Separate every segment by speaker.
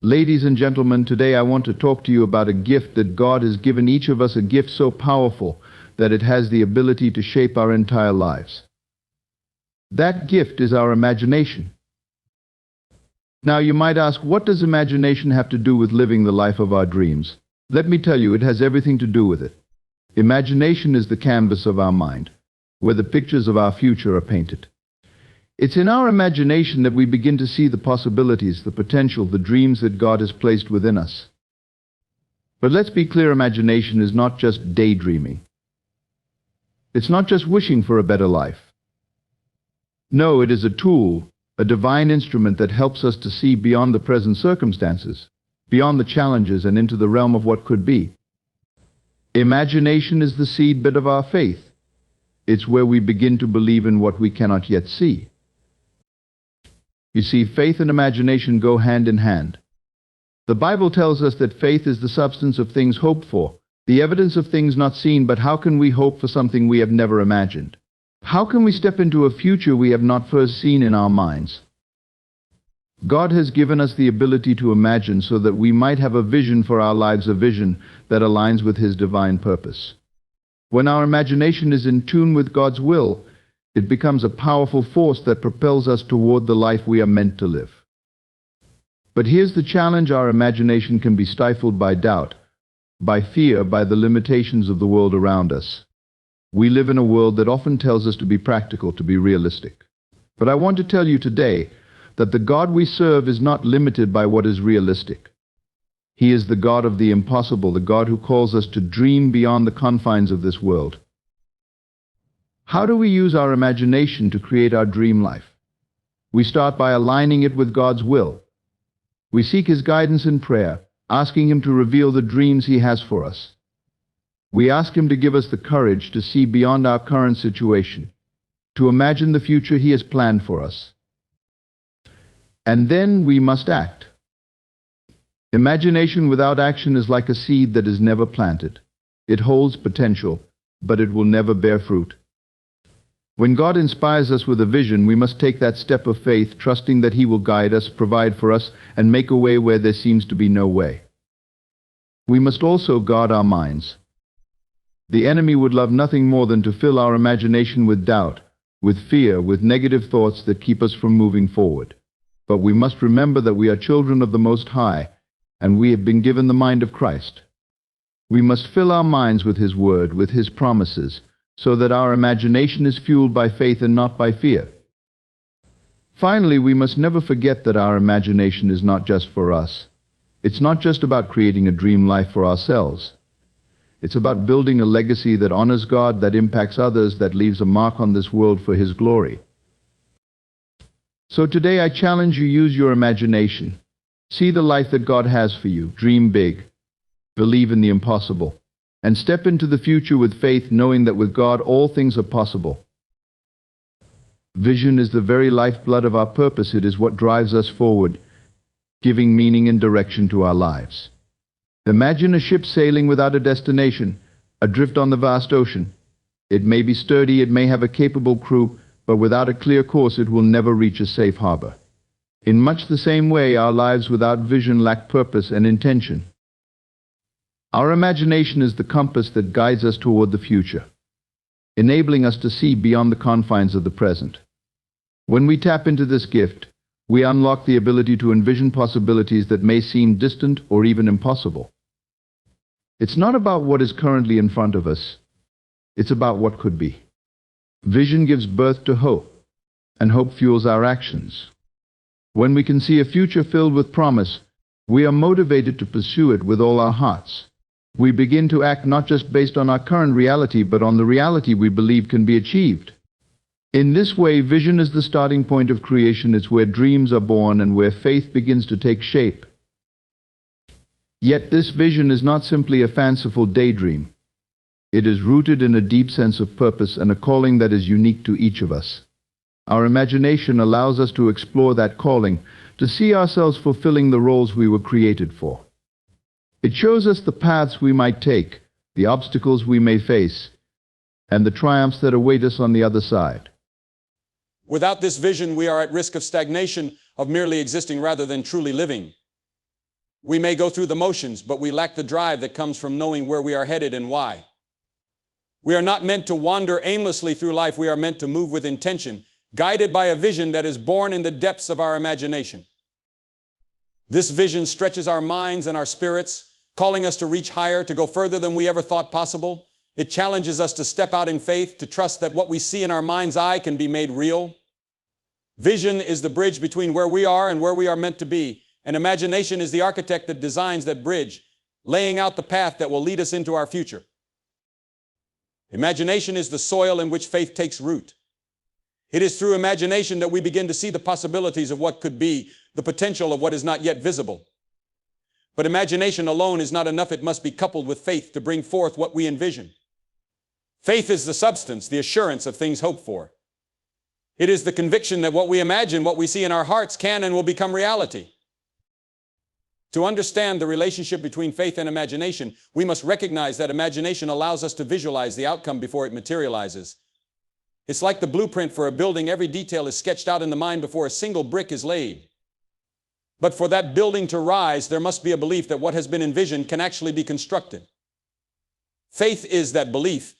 Speaker 1: Ladies and gentlemen, today I want to talk to you about a gift that God has given each of us, a gift so powerful that it has the ability to shape our entire lives. That gift is our imagination. Now you might ask, what does imagination have to do with living the life of our dreams? Let me tell you, it has everything to do with it. Imagination is the canvas of our mind, where the pictures of our future are painted. It's in our imagination that we begin to see the possibilities, the potential, the dreams that God has placed within us. But let's be clear, imagination is not just daydreaming. It's not just wishing for a better life. No, it is a tool, a divine instrument that helps us to see beyond the present circumstances, beyond the challenges, and into the realm of what could be. Imagination is the seedbed of our faith. It's where we begin to believe in what we cannot yet see. You see, faith and imagination go hand in hand. The Bible tells us that faith is the substance of things hoped for, the evidence of things not seen. But how can we hope for something we have never imagined? How can we step into a future we have not first seen in our minds? God has given us the ability to imagine so that we might have a vision for our lives, a vision that aligns with His divine purpose. When our imagination is in tune with God's will, it becomes a powerful force that propels us toward the life we are meant to live. But here's the challenge: our imagination can be stifled by doubt, by fear, by the limitations of the world around us. We live in a world that often tells us to be practical, to be realistic. But I want to tell you today that the God we serve is not limited by what is realistic. He is the God of the impossible, the God who calls us to dream beyond the confines of this world. How do we use our imagination to create our dream life? We start by aligning it with God's will. We seek His guidance in prayer, asking Him to reveal the dreams He has for us. We ask Him to give us the courage to see beyond our current situation, to imagine the future He has planned for us. And then we must act. Imagination without action is like a seed that is never planted. It holds potential, but it will never bear fruit. When God inspires us with a vision, we must take that step of faith, trusting that He will guide us, provide for us, and make a way where there seems to be no way. We must also guard our minds. The enemy would love nothing more than to fill our imagination with doubt, with fear, with negative thoughts that keep us from moving forward. But we must remember that we are children of the Most High, and we have been given the mind of Christ. We must fill our minds with His Word, with His promises, so that our imagination is fueled by faith and not by fear. Finally, we must never forget that our imagination is not just for us. It's not just about creating a dream life for ourselves. It's about building a legacy that honors God, that impacts others, that leaves a mark on this world for His glory. So today I challenge you, use your imagination. See the life that God has for you. Dream big. Believe in the impossible. And step into the future with faith, knowing that with God all things are possible. Vision is the very lifeblood of our purpose. It is what drives us forward, giving meaning and direction to our lives. Imagine a ship sailing without a destination, adrift on the vast ocean. It may be sturdy, it may have a capable crew, but without a clear course it will never reach a safe harbor. In much the same way, our lives without vision lack purpose and intention. Our imagination is the compass that guides us toward the future, enabling us to see beyond the confines of the present. When we tap into this gift, we unlock the ability to envision possibilities that may seem distant or even impossible. It's not about what is currently in front of us. It's about what could be. Vision gives birth to hope, and hope fuels our actions. When we can see a future filled with promise, we are motivated to pursue it with all our hearts. We begin to act not just based on our current reality, but on the reality we believe can be achieved. In this way, vision is the starting point of creation. It's where dreams are born and where faith begins to take shape. Yet this vision is not simply a fanciful daydream. It is rooted in a deep sense of purpose and a calling that is unique to each of us. Our imagination allows us to explore that calling, to see ourselves fulfilling the roles we were created for. It shows us the paths we might take, the obstacles we may face, and the triumphs that await us on the other side.
Speaker 2: Without this vision, we are at risk of stagnation, of merely existing rather than truly living. We may go through the motions, but we lack the drive that comes from knowing where we are headed and why. We are not meant to wander aimlessly through life. We are meant to move with intention, guided by a vision that is born in the depths of our imagination. This vision stretches our minds and our spirits, calling us to reach higher, to go further than we ever thought possible. It challenges us to step out in faith, to trust that what we see in our mind's eye can be made real. Vision is the bridge between where we are and where we are meant to be, and imagination is the architect that designs that bridge, laying out the path that will lead us into our future. Imagination is the soil in which faith takes root. It is through imagination that we begin to see the possibilities of what could be, the potential of what is not yet visible. But imagination alone is not enough. It must be coupled with faith to bring forth what we envision. Faith is the substance, the assurance of things hoped for. It is the conviction that what we imagine, what we see in our hearts, can and will become reality. To understand the relationship between faith and imagination, we must recognize that imagination allows us to visualize the outcome before it materializes. It's like the blueprint for a building. Every detail is sketched out in the mind before a single brick is laid. But for that building to rise, there must be a belief that what has been envisioned can actually be constructed. Faith is that belief,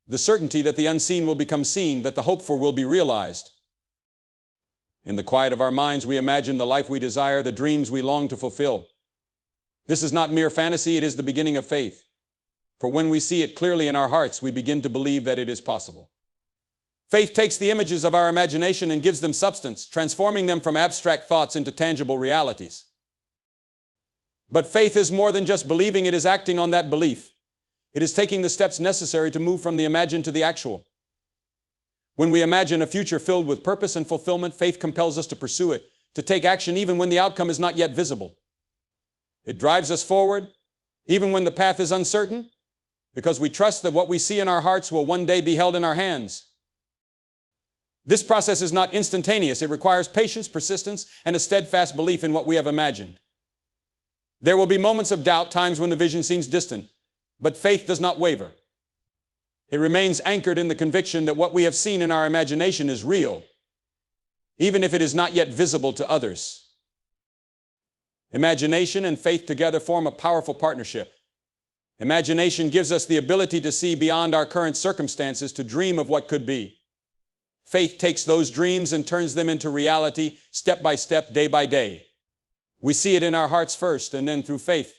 Speaker 2: the certainty that the unseen will become seen, that the hoped for will be realized. In the quiet of our minds, we imagine the life we desire, the dreams we long to fulfill. This is not mere fantasy, it is the beginning of faith. For when we see it clearly in our hearts, we begin to believe that it is possible. Faith takes the images of our imagination and gives them substance, transforming them from abstract thoughts into tangible realities. But faith is more than just believing, it is acting on that belief. It is taking the steps necessary to move from the imagined to the actual. When we imagine a future filled with purpose and fulfillment, faith compels us to pursue it, to take action even when the outcome is not yet visible. It drives us forward, even when the path is uncertain, because we trust that what we see in our hearts will one day be held in our hands. This process is not instantaneous. It requires patience, persistence, and a steadfast belief in what we have imagined. There will be moments of doubt, times when the vision seems distant, but faith does not waver. It remains anchored in the conviction that what we have seen in our imagination is real, even if it is not yet visible to others. Imagination and faith together form a powerful partnership. Imagination gives us the ability to see beyond our current circumstances, to dream of what could be. Faith takes those dreams and turns them into reality, step by step, day by day. We see it in our hearts first, and then through faith,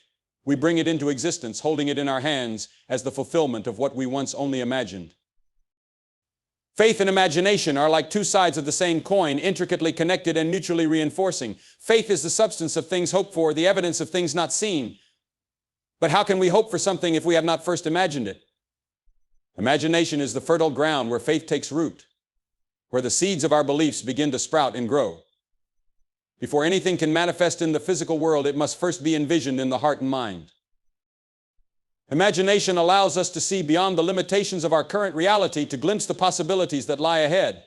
Speaker 2: we bring it into existence, holding it in our hands as the fulfillment of what we once only imagined. Faith and imagination are like two sides of the same coin, intricately connected and mutually reinforcing. Faith is the substance of things hoped for, the evidence of things not seen. But how can we hope for something if we have not first imagined it? Imagination is the fertile ground where faith takes root, where the seeds of our beliefs begin to sprout and grow. Before anything can manifest in the physical world, it must first be envisioned in the heart and mind. Imagination allows us to see beyond the limitations of our current reality, to glimpse the possibilities that lie ahead.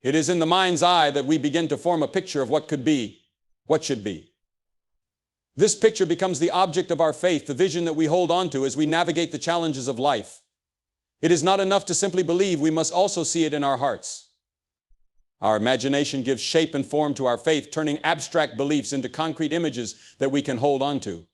Speaker 2: It is in the mind's eye that we begin to form a picture of what could be, what should be. This picture becomes the object of our faith, the vision that we hold on to as we navigate the challenges of life. It is not enough to simply believe, we must also see it in our hearts. Our imagination gives shape and form to our faith, turning abstract beliefs into concrete images that we can hold on to.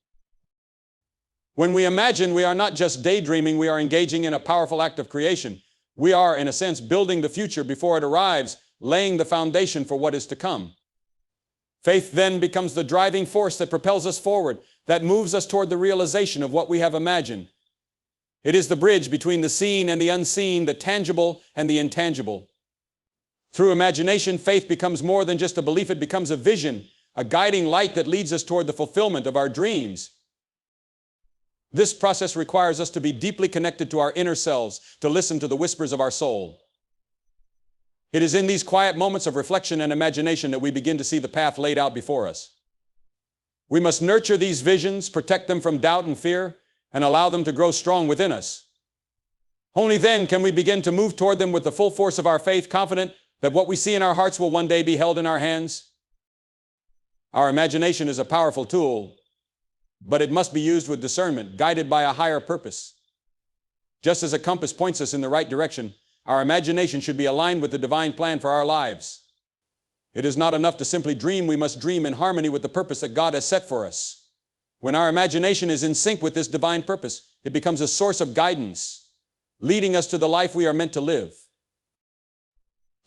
Speaker 2: When we imagine, we are not just daydreaming, we are engaging in a powerful act of creation. We are, in a sense, building the future before it arrives, laying the foundation for what is to come. Faith then becomes the driving force that propels us forward, that moves us toward the realization of what we have imagined. It is the bridge between the seen and the unseen, the tangible and the intangible. Through imagination, faith becomes more than just a belief. It becomes a vision, a guiding light that leads us toward the fulfillment of our dreams. This process requires us to be deeply connected to our inner selves, to listen to the whispers of our soul. It is in these quiet moments of reflection and imagination that we begin to see the path laid out before us. We must nurture these visions, protect them from doubt and fear, and allow them to grow strong within us. Only then can we begin to move toward them with the full force of our faith, confident that what we see in our hearts will one day be held in our hands. Our imagination is a powerful tool, but it must be used with discernment, guided by a higher purpose. Just as a compass points us in the right direction, our imagination should be aligned with the divine plan for our lives. It is not enough to simply dream. We must dream in harmony with the purpose that God has set for us. When our imagination is in sync with this divine purpose, it becomes a source of guidance, leading us to the life we are meant to live.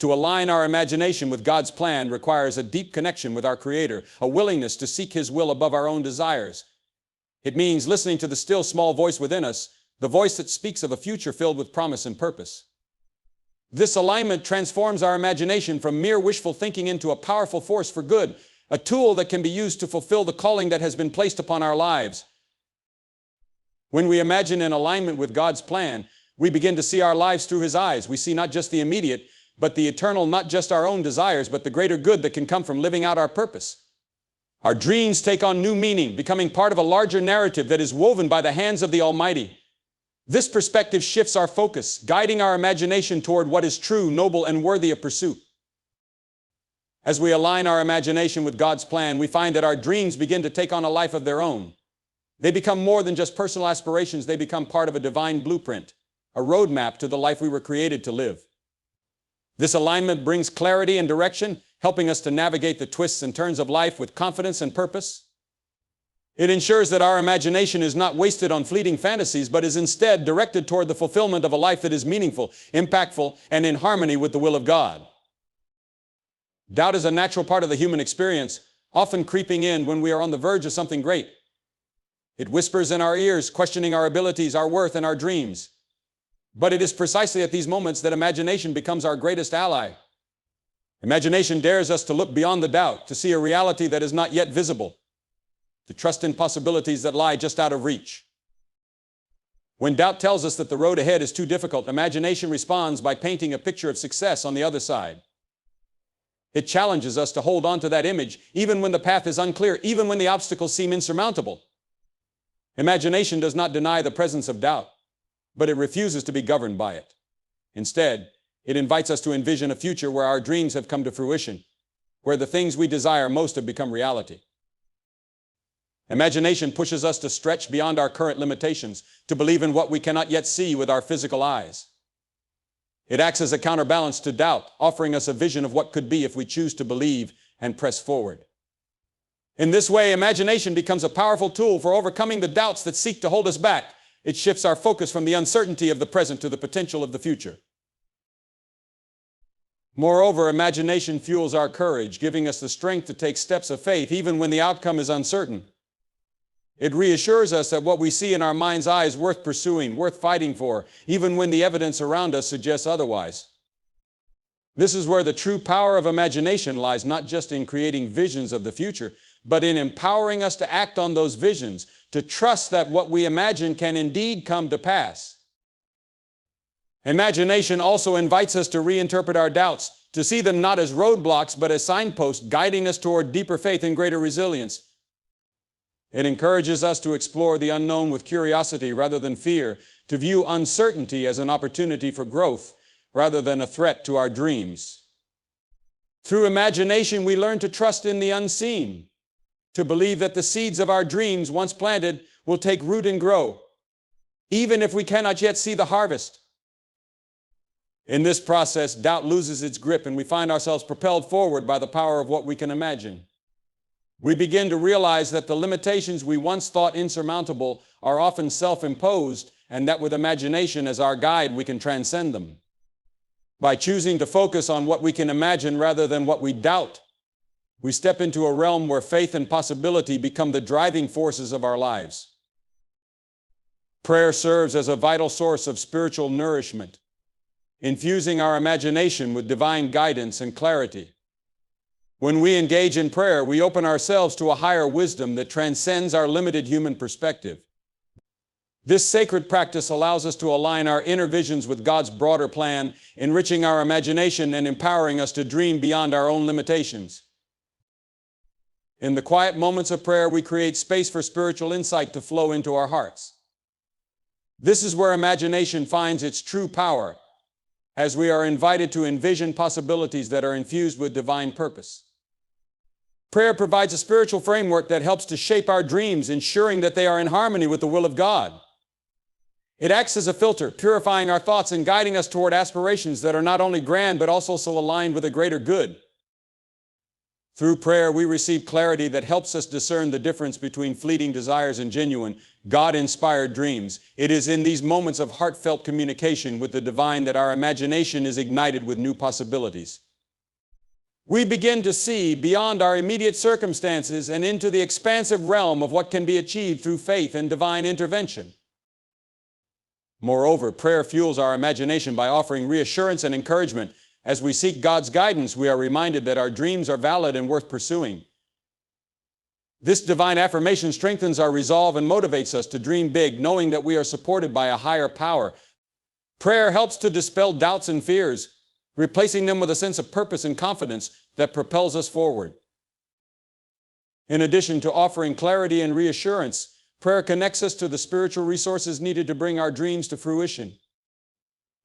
Speaker 2: To align our imagination with God's plan requires a deep connection with our Creator, a willingness to seek His will above our own desires. It means listening to the still small voice within us, the voice that speaks of a future filled with promise and purpose. This alignment transforms our imagination from mere wishful thinking into a powerful force for good, a tool that can be used to fulfill the calling that has been placed upon our lives. When we imagine in alignment with God's plan, we begin to see our lives through His eyes. We see not just the immediate, but the eternal, not just our own desires, but the greater good that can come from living out our purpose. Our dreams take on new meaning, becoming part of a larger narrative that is woven by the hands of the Almighty. This perspective shifts our focus, guiding our imagination toward what is true, noble, and worthy of pursuit. As we align our imagination with God's plan, we find that our dreams begin to take on a life of their own. They become more than just personal aspirations. They become part of a divine blueprint, a roadmap to the life we were created to live. This alignment brings clarity and direction, helping us to navigate the twists and turns of life with confidence and purpose. It ensures that our imagination is not wasted on fleeting fantasies, but is instead directed toward the fulfillment of a life that is meaningful, impactful, and in harmony with the will of God. Doubt is a natural part of the human experience, often creeping in when we are on the verge of something great. It whispers in our ears, questioning our abilities, our worth, and our dreams. But it is precisely at these moments that imagination becomes our greatest ally. Imagination dares us to look beyond the doubt, to see a reality that is not yet visible, to trust in possibilities that lie just out of reach. When doubt tells us that the road ahead is too difficult, imagination responds by painting a picture of success on the other side. It challenges us to hold on to that image, even when the path is unclear, even when the obstacles seem insurmountable. Imagination does not deny the presence of doubt, but it refuses to be governed by it. Instead, it invites us to envision a future where our dreams have come to fruition, where the things we desire most have become reality. Imagination pushes us to stretch beyond our current limitations, to believe in what we cannot yet see with our physical eyes. It acts as a counterbalance to doubt, offering us a vision of what could be if we choose to believe and press forward. In this way, imagination becomes a powerful tool for overcoming the doubts that seek to hold us back. It shifts our focus from the uncertainty of the present to the potential of the future. Moreover, imagination fuels our courage, giving us the strength to take steps of faith even when the outcome is uncertain. It reassures us that what we see in our mind's eye is worth pursuing, worth fighting for, even when the evidence around us suggests otherwise. This is where the true power of imagination lies, not just in creating visions of the future, but in empowering us to act on those visions, to trust that what we imagine can indeed come to pass. Imagination also invites us to reinterpret our doubts, to see them not as roadblocks, but as signposts guiding us toward deeper faith and greater resilience. It encourages us to explore the unknown with curiosity rather than fear, to view uncertainty as an opportunity for growth rather than a threat to our dreams. Through imagination, we learn to trust in the unseen, to believe that the seeds of our dreams, once planted, will take root and grow, even if we cannot yet see the harvest. In this process, doubt loses its grip and we find ourselves propelled forward by the power of what we can imagine. We begin to realize that the limitations we once thought insurmountable are often self-imposed, and that with imagination as our guide, we can transcend them. By choosing to focus on what we can imagine rather than what we doubt, we step into a realm where faith and possibility become the driving forces of our lives. Prayer serves as a vital source of spiritual nourishment, infusing our imagination with divine guidance and clarity. When we engage in prayer, we open ourselves to a higher wisdom that transcends our limited human perspective. This sacred practice allows us to align our inner visions with God's broader plan, enriching our imagination and empowering us to dream beyond our own limitations. In the quiet moments of prayer, we create space for spiritual insight to flow into our hearts. This is where imagination finds its true power, as we are invited to envision possibilities that are infused with divine purpose. Prayer provides a spiritual framework that helps to shape our dreams, ensuring that they are in harmony with the will of God. It acts as a filter, purifying our thoughts and guiding us toward aspirations that are not only grand, but also aligned with a greater good. Through prayer, we receive clarity that helps us discern the difference between fleeting desires and genuine, God-inspired dreams. It is in these moments of heartfelt communication with the divine that our imagination is ignited with new possibilities. We begin to see beyond our immediate circumstances and into the expansive realm of what can be achieved through faith and divine intervention. Moreover, prayer fuels our imagination by offering reassurance and encouragement. As we seek God's guidance, we are reminded that our dreams are valid and worth pursuing. This divine affirmation strengthens our resolve and motivates us to dream big, knowing that we are supported by a higher power. Prayer helps to dispel doubts and fears, replacing them with a sense of purpose and confidence that propels us forward. In addition to offering clarity and reassurance, prayer connects us to the spiritual resources needed to bring our dreams to fruition.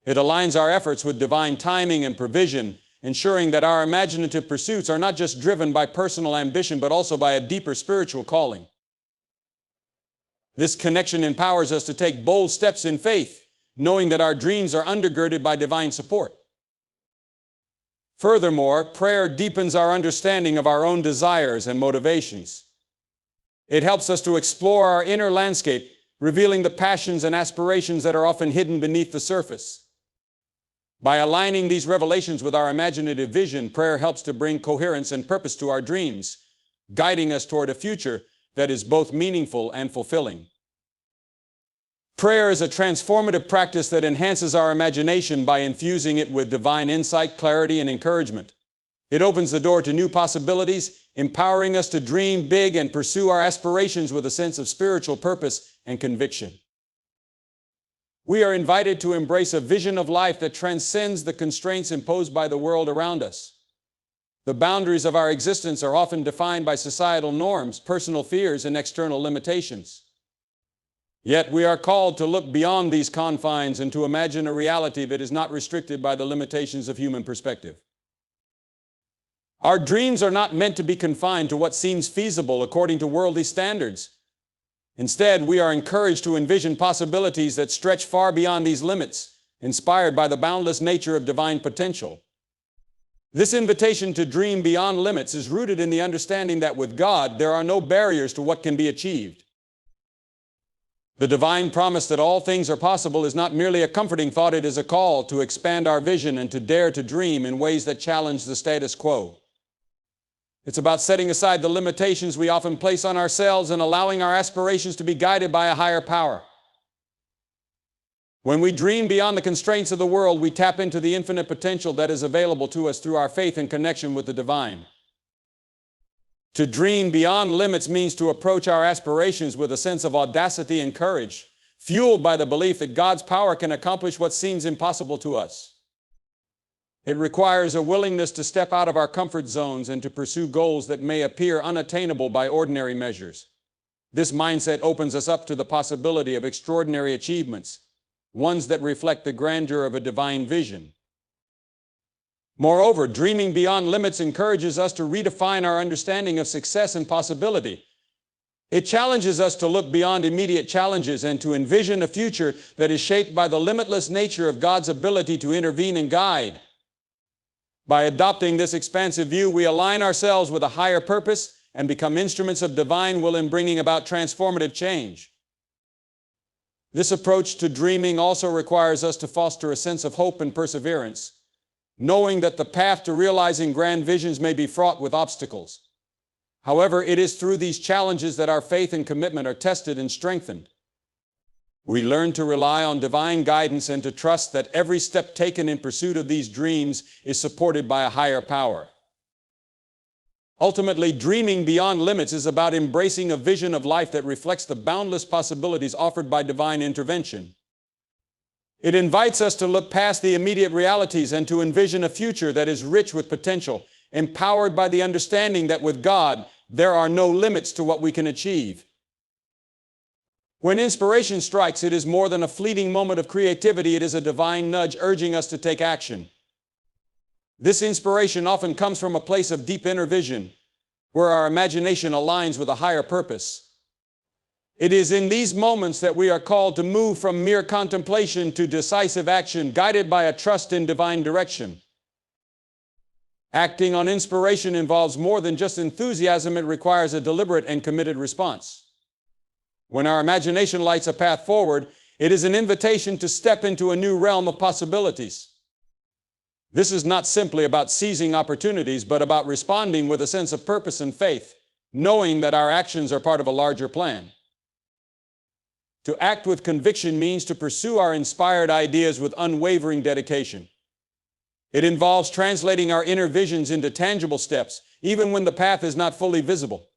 Speaker 2: It aligns our efforts with divine timing and provision, ensuring that our imaginative pursuits are not just driven by personal ambition, but also by a deeper spiritual calling. This connection empowers us to take bold steps in faith, knowing that our dreams are undergirded by divine support. Furthermore, prayer deepens our understanding of our own desires and motivations. It helps us to explore our inner landscape, revealing the passions and aspirations that are often hidden beneath the surface. By aligning these revelations with our imaginative vision, prayer helps to bring coherence and purpose to our dreams, guiding us toward a future that is both meaningful and fulfilling. Prayer is a transformative practice that enhances our imagination by infusing it with divine insight, clarity, and encouragement. It opens the door to new possibilities, empowering us to dream big and pursue our aspirations with a sense of spiritual purpose and conviction. We are invited to embrace a vision of life that transcends the constraints imposed by the world around us. The boundaries of our existence are often defined by societal norms, personal fears, and external limitations. Yet we are called to look beyond these confines and to imagine a reality that is not restricted by the limitations of human perspective. Our dreams are not meant to be confined to what seems feasible according to worldly standards. Instead, we are encouraged to envision possibilities that stretch far beyond these limits, inspired by the boundless nature of divine potential. This invitation to dream beyond limits is rooted in the understanding that with God, there are no barriers to what can be achieved. The divine promise that all things are possible is not merely a comforting thought, it is a call to expand our vision and to dare to dream in ways that challenge the status quo. It's about setting aside the limitations we often place on ourselves and allowing our aspirations to be guided by a higher power. When we dream beyond the constraints of the world, we tap into the infinite potential that is available to us through our faith and connection with the divine. To dream beyond limits means to approach our aspirations with a sense of audacity and courage, fueled by the belief that God's power can accomplish what seems impossible to us. It requires a willingness to step out of our comfort zones and to pursue goals that may appear unattainable by ordinary measures. This mindset opens us up to the possibility of extraordinary achievements, ones that reflect the grandeur of a divine vision. Moreover, dreaming beyond limits encourages us to redefine our understanding of success and possibility. It challenges us to look beyond immediate challenges and to envision a future that is shaped by the limitless nature of God's ability to intervene and guide. By adopting this expansive view, we align ourselves with a higher purpose and become instruments of divine will in bringing about transformative change. This approach to dreaming also requires us to foster a sense of hope and perseverance, knowing that the path to realizing grand visions may be fraught with obstacles. However, it is through these challenges that our faith and commitment are tested and strengthened. We learn to rely on divine guidance and to trust that every step taken in pursuit of these dreams is supported by a higher power. Ultimately, dreaming beyond limits is about embracing a vision of life that reflects the boundless possibilities offered by divine intervention. It invites us to look past the immediate realities and to envision a future that is rich with potential, empowered by the understanding that with God, there are no limits to what we can achieve. When inspiration strikes, it is more than a fleeting moment of creativity. It is a divine nudge urging us to take action. This inspiration often comes from a place of deep inner vision, where our imagination aligns with a higher purpose. It is in these moments that we are called to move from mere contemplation to decisive action, guided by a trust in divine direction. Acting on inspiration involves more than just enthusiasm. It requires a deliberate and committed response. When our imagination lights a path forward, it is an invitation to step into a new realm of possibilities. This is not simply about seizing opportunities, but about responding with a sense of purpose and faith, knowing that our actions are part of a larger plan. To act with conviction means to pursue our inspired ideas with unwavering dedication. It involves translating our inner visions into tangible steps, even when the path is not fully visible.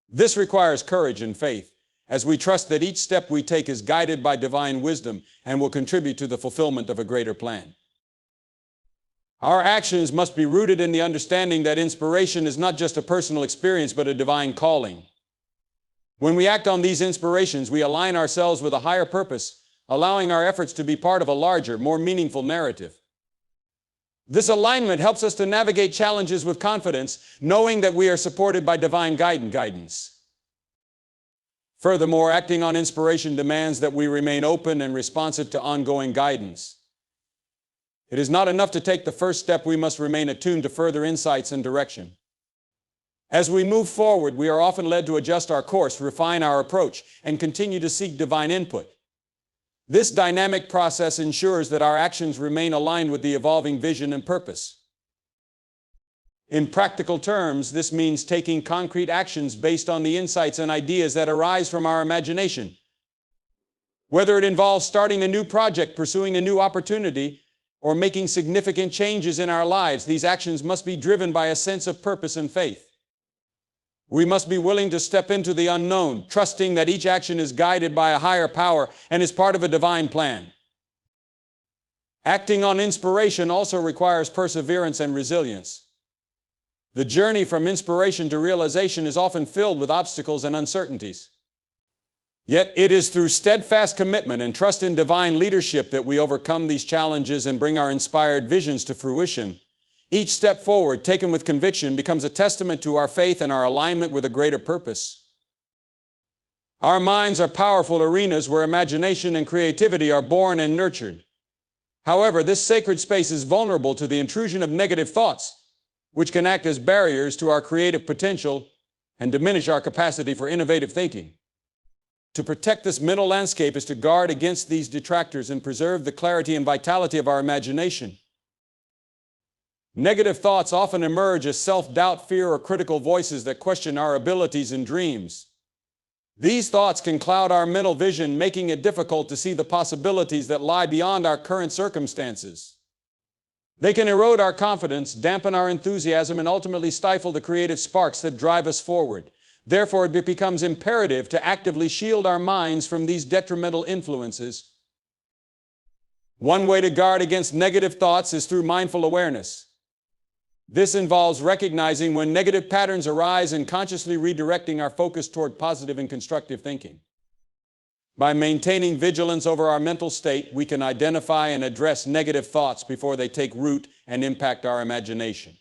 Speaker 2: This requires courage and faith, as we trust that each step we take is guided by divine wisdom and will contribute to the fulfillment of a greater plan. Our actions must be rooted in the understanding that inspiration is not just a personal experience, but a divine calling. When we act on these inspirations, we align ourselves with a higher purpose, allowing our efforts to be part of a larger, more meaningful narrative. This alignment helps us to navigate challenges with confidence, knowing that we are supported by divine guidance. Furthermore, acting on inspiration demands that we remain open and responsive to ongoing guidance. It is not enough to take the first step. We must remain attuned to further insights and direction. As we move forward, we are often led to adjust our course, refine our approach, and continue to seek divine input. This dynamic process ensures that our actions remain aligned with the evolving vision and purpose. In practical terms, this means taking concrete actions based on the insights and ideas that arise from our imagination. Whether it involves starting a new project, pursuing a new opportunity, or making significant changes in our lives, these actions must be driven by a sense of purpose and faith. We must be willing to step into the unknown, trusting that each action is guided by a higher power and is part of a divine plan. Acting on inspiration also requires perseverance and resilience. The journey from inspiration to realization is often filled with obstacles and uncertainties. Yet it is through steadfast commitment and trust in divine leadership that we overcome these challenges and bring our inspired visions to fruition. Each step forward, taken with conviction, becomes a testament to our faith and our alignment with a greater purpose. Our minds are powerful arenas where imagination and creativity are born and nurtured. However, this sacred space is vulnerable to the intrusion of negative thoughts, which can act as barriers to our creative potential and diminish our capacity for innovative thinking. To protect this mental landscape is to guard against these detractors and preserve the clarity and vitality of our imagination. Negative thoughts often emerge as self-doubt, fear, or critical voices that question our abilities and dreams. These thoughts can cloud our mental vision, making it difficult to see the possibilities that lie beyond our current circumstances. They can erode our confidence, dampen our enthusiasm, and ultimately stifle the creative sparks that drive us forward. Therefore, it becomes imperative to actively shield our minds from these detrimental influences. One way to guard against negative thoughts is through mindful awareness. This involves recognizing when negative patterns arise and consciously redirecting our focus toward positive and constructive thinking. By maintaining vigilance over our mental state, we can identify and address negative thoughts before they take root and impact our imagination.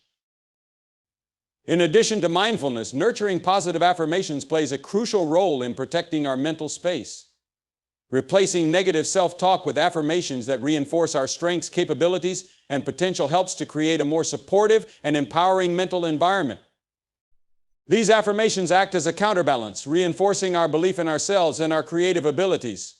Speaker 2: In addition to mindfulness, nurturing positive affirmations plays a crucial role in protecting our mental space. Replacing negative self-talk with affirmations that reinforce our strengths, capabilities, and potential helps to create a more supportive and empowering mental environment. These affirmations act as a counterbalance, reinforcing our belief in ourselves and our creative abilities.